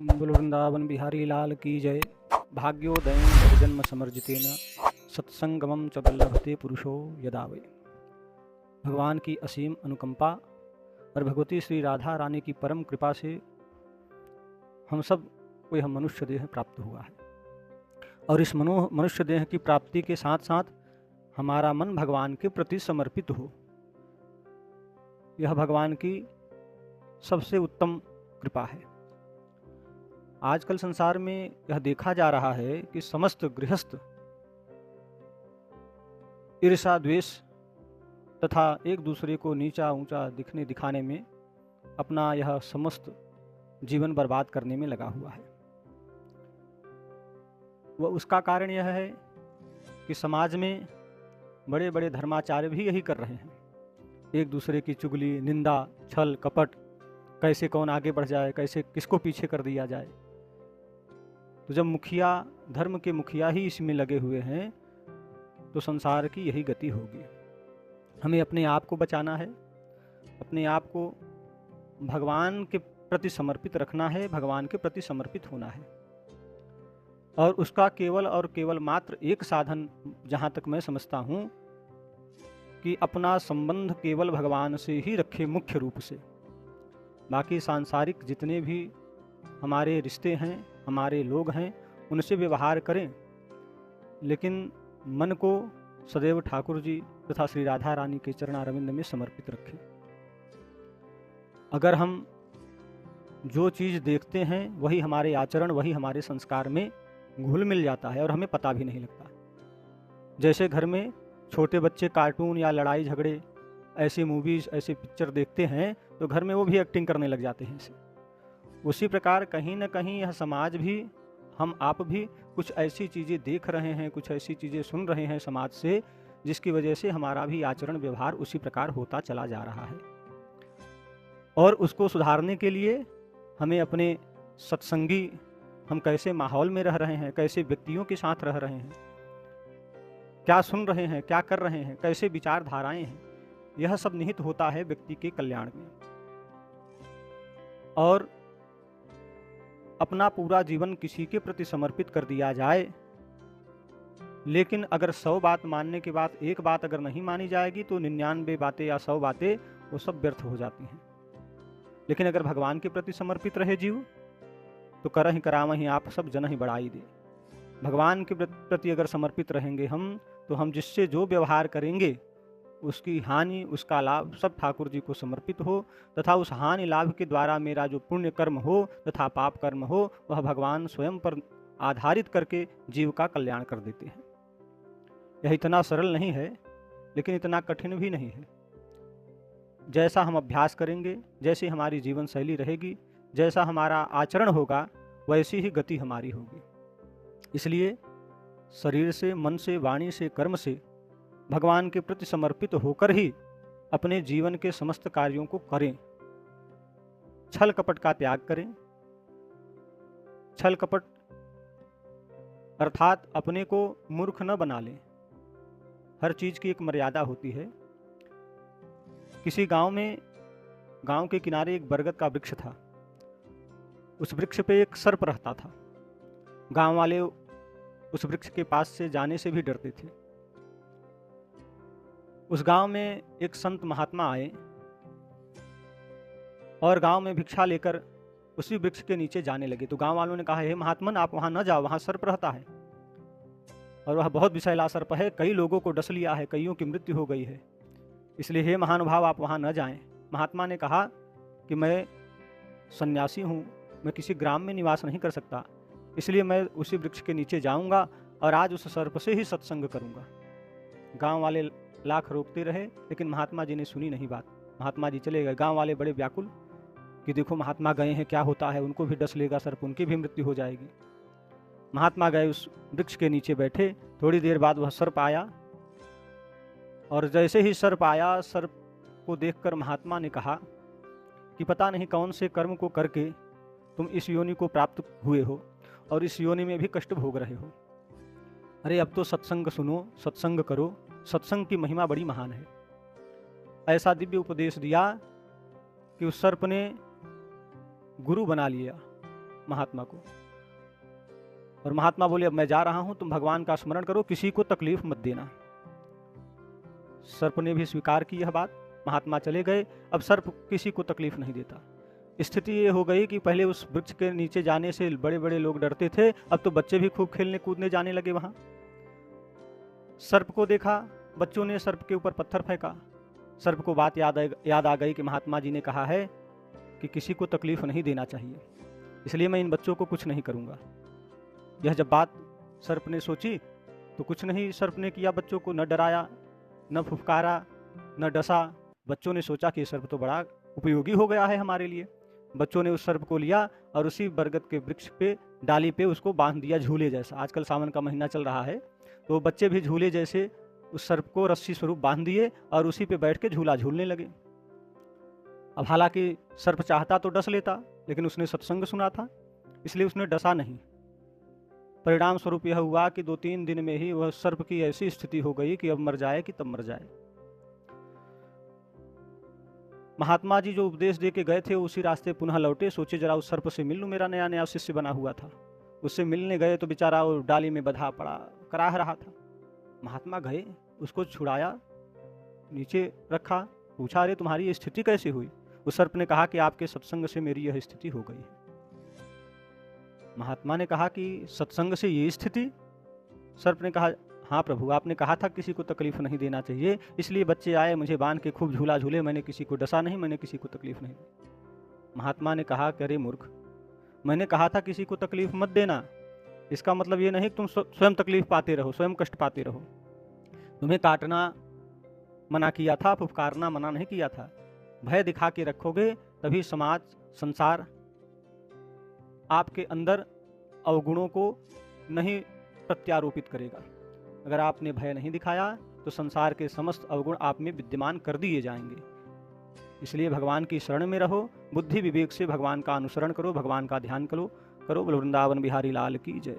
बोलो वृंदावन बिहारी लाल की जय। भाग्योदयं जन्म समर्जितेन सत्संगमं च वल्लभते पुरुषो यदा वे। भगवान की असीम अनुकंपा और भगवती श्री राधा रानी की परम कृपा से हम सब को यह मनुष्य देह प्राप्त हुआ है। और इस मनुष्य देह की प्राप्ति के साथ साथ हमारा मन भगवान के प्रति समर्पित हो, यह भगवान की सबसे उत्तम कृपा है। आजकल संसार में यह देखा जा रहा है कि समस्त गृहस्थ ईर्ष्या, द्वेष तथा एक दूसरे को नीचा ऊंचा दिखाने में अपना यह समस्त जीवन बर्बाद करने में लगा हुआ है। वह उसका कारण यह है कि समाज में बड़े बड़े धर्माचार्य भी यही कर रहे हैं। एक दूसरे की चुगली, निंदा, छल, कपट, कैसे कौन आगे बढ़ जाए, कैसे किसको पीछे कर दिया जाए। तो जब मुखिया, धर्म के मुखिया ही इसमें लगे हुए हैं तो संसार की यही गति होगी। हमें अपने आप को बचाना है, अपने आप को भगवान के प्रति समर्पित रखना है, भगवान के प्रति समर्पित होना है। और उसका केवल और केवल मात्र एक साधन, जहाँ तक मैं समझता हूँ, कि अपना संबंध केवल भगवान से ही रखे मुख्य रूप से। बाकी सांसारिक जितने भी हमारे रिश्ते हैं, हमारे लोग हैं, उनसे व्यवहार करें, लेकिन मन को सदैव ठाकुर जी तथा श्री राधा रानी के चरणारविंद में समर्पित रखें। अगर हम जो चीज़ देखते हैं वही हमारे आचरण, वही हमारे संस्कार में घुल मिल जाता है और हमें पता भी नहीं लगता। जैसे घर में छोटे बच्चे कार्टून या लड़ाई झगड़े, ऐसी मूवीज़, ऐसे पिक्चर देखते हैं तो घर में वो भी एक्टिंग करने लग जाते हैं इसे। उसी प्रकार कहीं न कहीं यह समाज भी, हम आप भी कुछ ऐसी चीज़ें देख रहे हैं, कुछ ऐसी चीज़ें सुन रहे हैं समाज से, जिसकी वजह से हमारा भी आचरण व्यवहार उसी प्रकार होता चला जा रहा है। और उसको सुधारने के लिए हमें अपने सत्संगी, हम कैसे माहौल में रह रहे हैं, कैसे व्यक्तियों के साथ रह रहे हैं, क्या सुन रहे हैं, क्या कर रहे हैं, कैसे विचारधाराएं हैं, यह सब निहित होता है व्यक्ति के कल्याण में। और अपना पूरा जीवन किसी के प्रति समर्पित कर दिया जाए, लेकिन अगर 100 बात मानने के बाद एक बात अगर नहीं मानी जाएगी तो 99 बातें या 100 बातें वो सब व्यर्थ हो जाती हैं। लेकिन अगर भगवान के प्रति समर्पित रहे जीव तो करहि करावहि आप सब जन ही बढ़ाई दे। भगवान के प्रति अगर समर्पित रहेंगे हम, तो हम जिससे जो व्यवहार करेंगे उसकी हानि, उसका लाभ सब ठाकुर जी को समर्पित हो, तथा उस हानि लाभ के द्वारा मेरा जो पुण्य कर्म हो तथा पाप कर्म हो वह भगवान स्वयं पर आधारित करके जीव का कल्याण कर देते हैं। यह इतना सरल नहीं है, लेकिन इतना कठिन भी नहीं है। जैसा हम अभ्यास करेंगे, जैसी हमारी जीवन शैली रहेगी, जैसा हमारा आचरण होगा, वैसी ही गति हमारी होगी। इसलिए शरीर से, मन से, वाणी से, कर्म से भगवान के प्रति समर्पित होकर ही अपने जीवन के समस्त कार्यों को करें। छल कपट का त्याग करें। छल कपट अर्थात अपने को मूर्ख न बना लें। हर चीज की एक मर्यादा होती है। किसी गांव के किनारे एक बरगद का वृक्ष था। उस वृक्ष पे एक सर्प रहता था। गांव वाले उस वृक्ष के पास से जाने से भी डरते थे। उस गांव में एक संत महात्मा आए और गांव में भिक्षा लेकर उसी वृक्ष के नीचे जाने लगे। तो गांव वालों ने कहा, हे महात्मन, आप वहां न जाओ, वहां सर्प रहता है और वह बहुत विषैला सर्प है, कई लोगों को डस लिया है, कईयों की मृत्यु हो गई है, इसलिए हे महानुभाव आप वहां न जाएं। महात्मा ने कहा कि मैं सन्यासी हूँ, मैं किसी ग्राम में निवास नहीं कर सकता, इसलिए मैं उसी वृक्ष के नीचे जाऊंगा और आज उस सर्प से ही सत्संग करूंगा। गांव वाले लाख रोकते रहे, लेकिन महात्मा जी ने सुनी नहीं बात। महात्मा जी चले गए। गांव वाले बड़े व्याकुल कि देखो महात्मा गए हैं, क्या होता है, उनको भी डस लेगा सर्प, उनकी भी मृत्यु हो जाएगी। महात्मा गए, उस वृक्ष के नीचे बैठे। थोड़ी देर बाद वह सर्प आया और जैसे ही सर्प आया, सर्प को देखकर महात्मा ने कहा कि पता नहीं कौन से कर्म को करके तुम इस योनि को प्राप्त हुए हो और इस योनि में भी कष्ट भोग रहे हो। अरे अब तो सत्संग सुनो, सत्संग करो, सत्संग की महिमा बड़ी महान है। ऐसा दिव्य उपदेश दिया कि उस सर्प ने गुरु बना लिया महात्मा को। और महात्मा बोले अब मैं जा रहा हूं, तुम भगवान का स्मरण करो, किसी को तकलीफ मत देना। सर्प ने भी स्वीकार की यह बात, महात्मा चले गए। अब सर्प किसी को तकलीफ नहीं देता। स्थिति ये हो गई कि पहले उस वृक्ष के नीचे जाने से बड़े बड़े लोग डरते थे, अब तो बच्चे भी खूब खेलने कूदने जाने लगे वहां। सर्प को देखा, बच्चों ने सर्प के ऊपर पत्थर फेंका। सर्प को बात याद आ गई कि महात्मा जी ने कहा है कि किसी को तकलीफ नहीं देना चाहिए, इसलिए मैं इन बच्चों को कुछ नहीं करूंगा। यह जब बात सर्प ने सोची तो कुछ नहीं सर्प ने किया, बच्चों को न डराया, न फुफकारा, न डसा। बच्चों ने सोचा कि सर्प तो बड़ा उपयोगी हो गया है हमारे लिए। बच्चों ने उस सर्प को लिया और उसी बरगद के वृक्ष पे डाली पे उसको बांध दिया झूले जैसा। आजकल सावन का महीना चल रहा है, तो बच्चे भी झूले जैसे उस सर्प को रस्सी स्वरूप बांध दिए और उसी पे बैठ के झूला झूलने लगे। अब हालांकि सर्प चाहता तो डस लेता, लेकिन उसने सत्संग सुना था इसलिए उसने डसा नहीं। परिणाम स्वरूप यह हुआ कि 2-3 दिन में ही वह सर्प की ऐसी स्थिति हो गई कि अब मर जाए कि तब मर जाए। महात्मा जी जो उपदेश दे के गए थे उसी रास्ते पुनः लौटे, सोचे जरा उस सर्प से मिल लूं, मेरा नया नया शिष्य बना हुआ था। उससे मिलने गए तो बेचारा वो डाली में बंधा पड़ा कराह रहा था। महात्मा गए, उसको छुड़ाया, नीचे रखा, पूछा अरे तुम्हारी ये स्थिति कैसे हुई? उस सर्प ने कहा कि आपके सत्संग से मेरी यह स्थिति हो गई है। महात्मा ने कहा कि सत्संग से ये स्थिति? सर्प ने कहा हाँ प्रभु, आपने कहा था किसी को तकलीफ नहीं देना चाहिए, इसलिए बच्चे आए मुझे बांध के खूब झूला झूले, मैंने किसी को डसा नहीं, मैंने किसी को तकलीफ नहीं दी। महात्मा ने कहा कि अरे मूर्ख, मैंने कहा था किसी को तकलीफ मत देना, इसका मतलब ये नहीं कि तुम स्वयं तकलीफ पाते रहो, स्वयं कष्ट पाते रहो। तुम्हें काटना मना किया था, फुफकारना मना नहीं किया था। भय दिखा के रखोगे तभी समाज संसार आपके अंदर अवगुणों को नहीं प्रत्यारोपित करेगा। अगर आपने भय नहीं दिखाया तो संसार के समस्त अवगुण आप में विद्यमान कर दिए जाएंगे। इसलिए भगवान की शरण में रहो, बुद्धि विवेक से भगवान का अनुसरण करो, भगवान का ध्यान करो। वृंदावन बिहारी लाल की जय।